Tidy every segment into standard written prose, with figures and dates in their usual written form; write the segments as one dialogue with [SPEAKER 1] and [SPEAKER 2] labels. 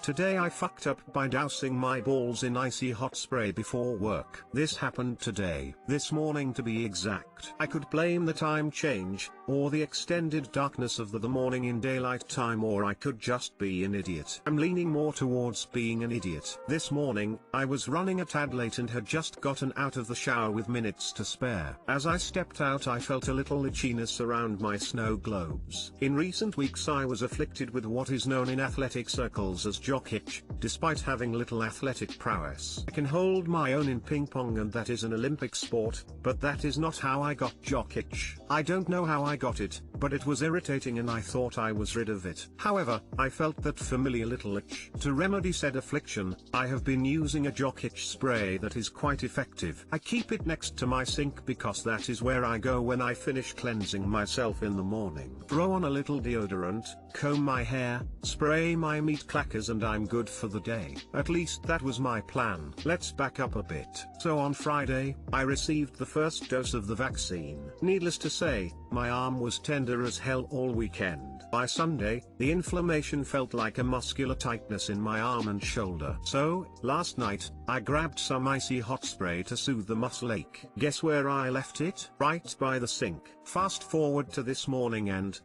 [SPEAKER 1] Today I fucked up by dousing my balls in icy hot spray before work. This happened today, this morning to be exact. I could blame the time change, or the extended darkness of the morning in daylight time, or I could just be an idiot. I'm leaning more towards being an idiot. This morning, I was running a tad late and had just gotten out of the shower with minutes to spare. As I stepped out I felt a little itchiness around my snow globes. In recent weeks I was afflicted with what is known in athletic circles as jock itch, despite having little athletic prowess. I can hold my own in ping pong and that is an Olympic sport, but that is not how I got jock itch. I don't know how I got it, but it was irritating and I thought I was rid of it. However, I felt that familiar little itch. To remedy said affliction, I have been using a jock itch spray that is quite effective. I keep it next to my sink because that is where I go when I finish cleansing myself in the morning. Throw on a little deodorant, comb my hair, spray my meat clackers and I'm good for the day. At least that was my plan. Let's back up a bit. So on Friday, I received the first dose of the vaccine. Needless to say, my arm was tender as hell all weekend. By Sunday, the inflammation felt like a muscular tightness in my arm and shoulder. So, last night, I grabbed some icy hot spray to soothe the muscle ache. Guess where I left it? Right by the sink. Fast forward to this morning and,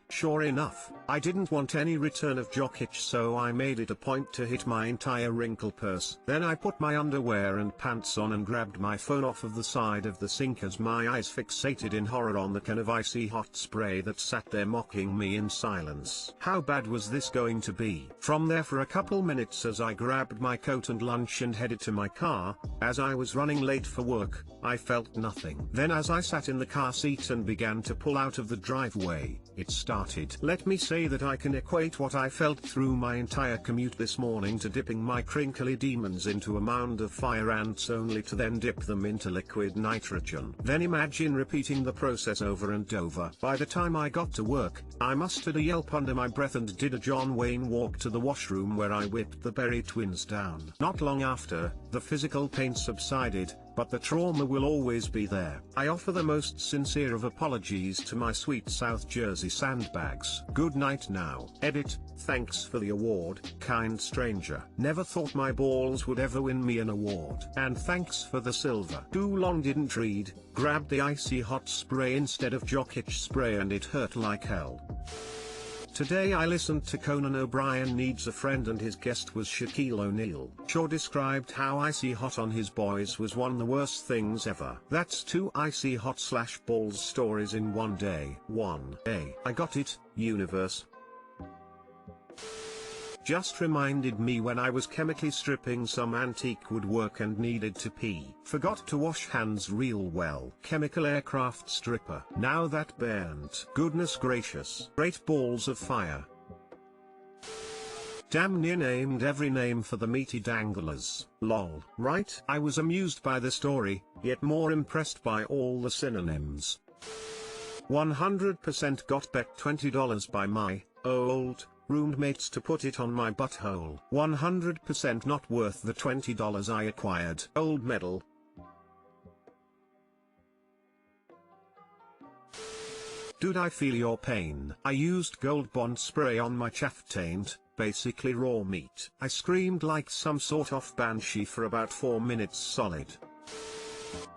[SPEAKER 1] sure enough, I didn't want any return of jock itch, so I made it a point to hit my entire wrinkle purse. Then I put my underwear and pants on and grabbed my phone off of the side of the sink as my eyes fixated in horror on the can of icy hot spray that sat there mocking me in silence. How bad was this going to be? From there for a couple minutes as I grabbed my coat and lunch and headed to my car, as I was running late for work, I felt nothing. Then as I sat in the car seat and began to pull out of the driveway, it started. Let me say that I can equate what I felt through my entire commute this morning to dipping my crinkly demons into a mound of fire ants only to then dip them into liquid nitrogen. Then imagine repeating the process over and over. By the time I got to work, I mustered a yelp under my breath and did a John Wayne walk to the washroom where I whipped the Berry twins down. Not long after, the physical pain subsided, but the trauma will always be there. I offer the most sincere of apologies to my sweet South Jersey sandbags. Good night now. Edit, thanks for the award, kind stranger. Never thought my balls would ever win me an award. And thanks for the silver. Too long didn't read, grabbed the icy hot spray instead of jock itch spray and it hurt like hell. Today I listened to Conan O'Brien Needs a Friend and his guest was Shaquille O'Neal. Shaw described how icy hot on his boys was one of the worst things ever. That's two icy hot / balls stories in one day. 1A. I got it, universe. Just reminded me when I was chemically stripping some antique woodwork and needed to pee. Forgot to wash hands real well. Chemical aircraft stripper. Now that burnt. Goodness gracious. Great balls of fire. Damn near named every name for the meaty danglers. Lol. Right? I was amused by the story, yet more impressed by all the synonyms. 100% got bet $20 by my old roommates to put it on my butthole. 100% not worth the $20 I acquired. Old medal. Dude, I feel your pain. I used Gold Bond spray on my chaff taint, basically raw meat. I screamed like some sort of banshee for about 4 minutes solid.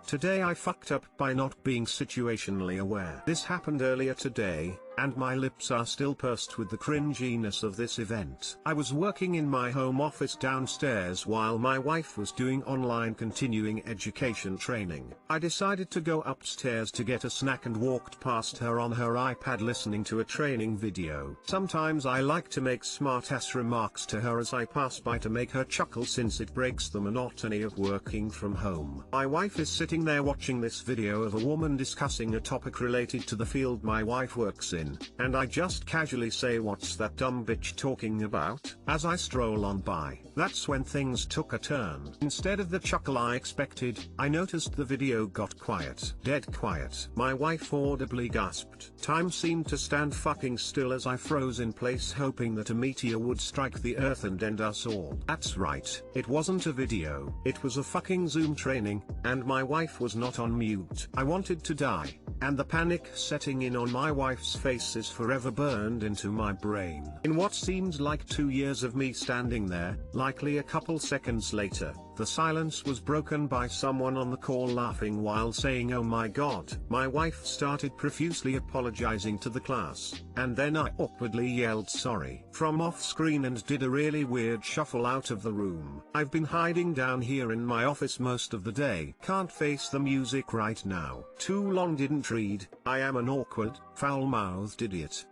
[SPEAKER 1] Today I fucked up by not being situationally aware. This happened earlier today, and my lips are still pursed with the cringiness of this event. I was working in my home office downstairs while my wife was doing online continuing education training. I decided to go upstairs to get a snack and walked past her on her iPad listening to a training video. Sometimes I like to make smart-ass remarks to her as I pass by to make her chuckle since it breaks the monotony of working from home. My wife is sitting there watching this video of a woman discussing a topic related to the field my wife works in, and I just casually say, "What's that dumb bitch talking about?" as I stroll on by. That's when things took a turn. Instead of the chuckle I expected, I noticed the video got quiet. Dead quiet. My wife audibly gasped. Time seemed to stand fucking still as I froze in place hoping that a meteor would strike the earth and end us all. That's right, it wasn't a video. It was a fucking Zoom training, and my wife was not on mute. I wanted to die. and the panic setting in on my wife's face is forever burned into my brain. In what seemed like 2 years of me standing there, likely a couple seconds later, the silence was broken by someone on the call laughing while saying, "Oh my god." My wife started profusely apologizing to the class, and then I awkwardly yelled sorry from off screen and did a really weird shuffle out of the room. I've been hiding down here in my office most of the day. Can't face the music right now. Too long didn't read. I am an awkward, foul-mouthed idiot.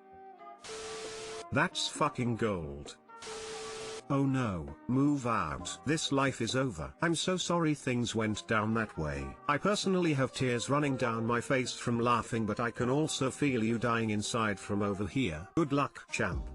[SPEAKER 1] That's fucking gold. Oh no, move out. This life is over. I'm so sorry things went down that way. I personally have tears running down my face from laughing, but I can also feel you dying inside from over here. Good luck, champ.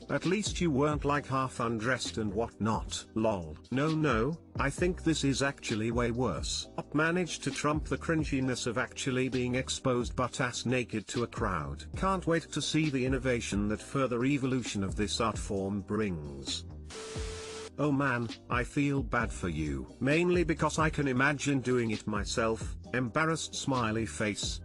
[SPEAKER 1] At least you weren't like half undressed and whatnot. Lol. No, I think this is actually way worse. Op managed to trump the cringiness of actually being exposed butt-ass naked to a crowd. Can't wait to see the innovation that further evolution of this art form brings. Oh man, I feel bad for you. Mainly because I can imagine doing it myself. Embarrassed smiley face.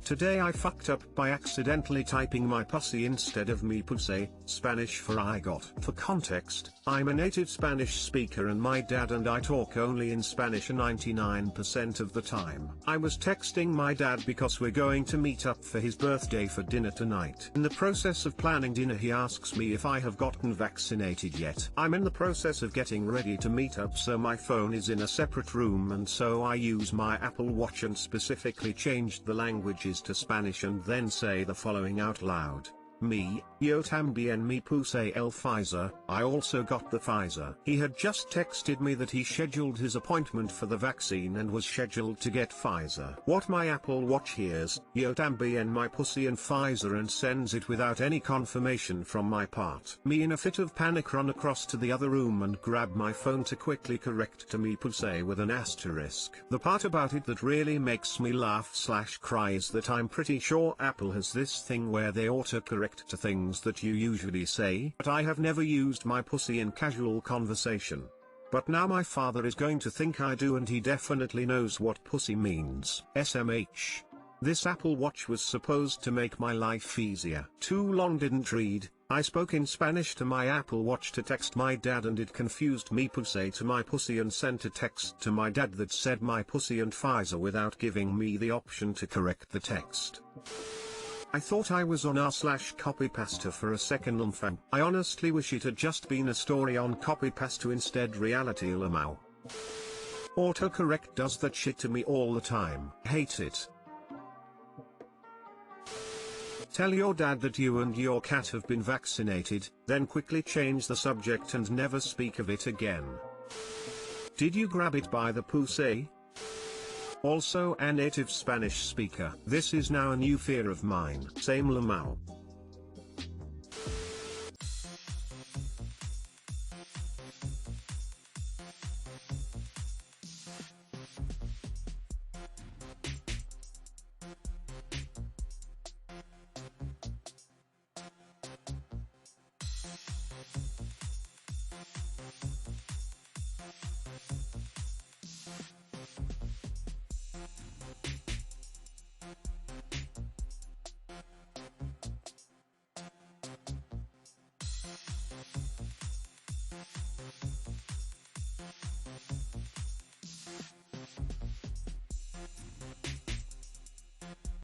[SPEAKER 1] Today I fucked up by accidentally typing my pussy instead of me puse, Spanish for I got. For context, I'm a native Spanish speaker and my dad and I talk only in Spanish 99% of the time. I was texting my dad because we're going to meet up for his birthday for dinner tonight. In the process of planning dinner he asks me if I have gotten vaccinated yet. I'm in the process of getting ready to meet up, so my phone is in a separate room, and so I use my Apple Watch and specifically changed the languages to Spanish and then say the following out loud. Me, yo también me puse el Pfizer. I also got the Pfizer. He had just texted me that he scheduled his appointment for the vaccine and was scheduled to get Pfizer. What my Apple Watch hears, yo también my pussy and Pfizer, and sends it without any confirmation from my part. Me in a fit of panic run across to the other room and grab my phone to quickly correct to me puse with an asterisk. The part about it that really makes me laugh/cry is that I'm pretty sure Apple has this thing where they autocorrect to things that you usually say, but I have never used my pussy in casual conversation. But now my father is going to think I do, and he definitely knows what pussy means. SMH. This Apple Watch was supposed to make my life easier. Too long didn't read. I spoke in Spanish to my Apple Watch to text my dad, and it confused me puse to my pussy and sent a text to my dad that said my pussy and Pfizer without giving me the option to correct the text. I thought I was on r/copypasta for a second. I honestly wish it had just been a story on copypasta instead. Reality lamau. Autocorrect does that shit to me all the time. Hate it. Tell your dad that you and your cat have been vaccinated, then quickly change the subject and never speak of it again. Did you grab it by the pussy? Also a native Spanish speaker. This is now a new fear of mine. Same lamau.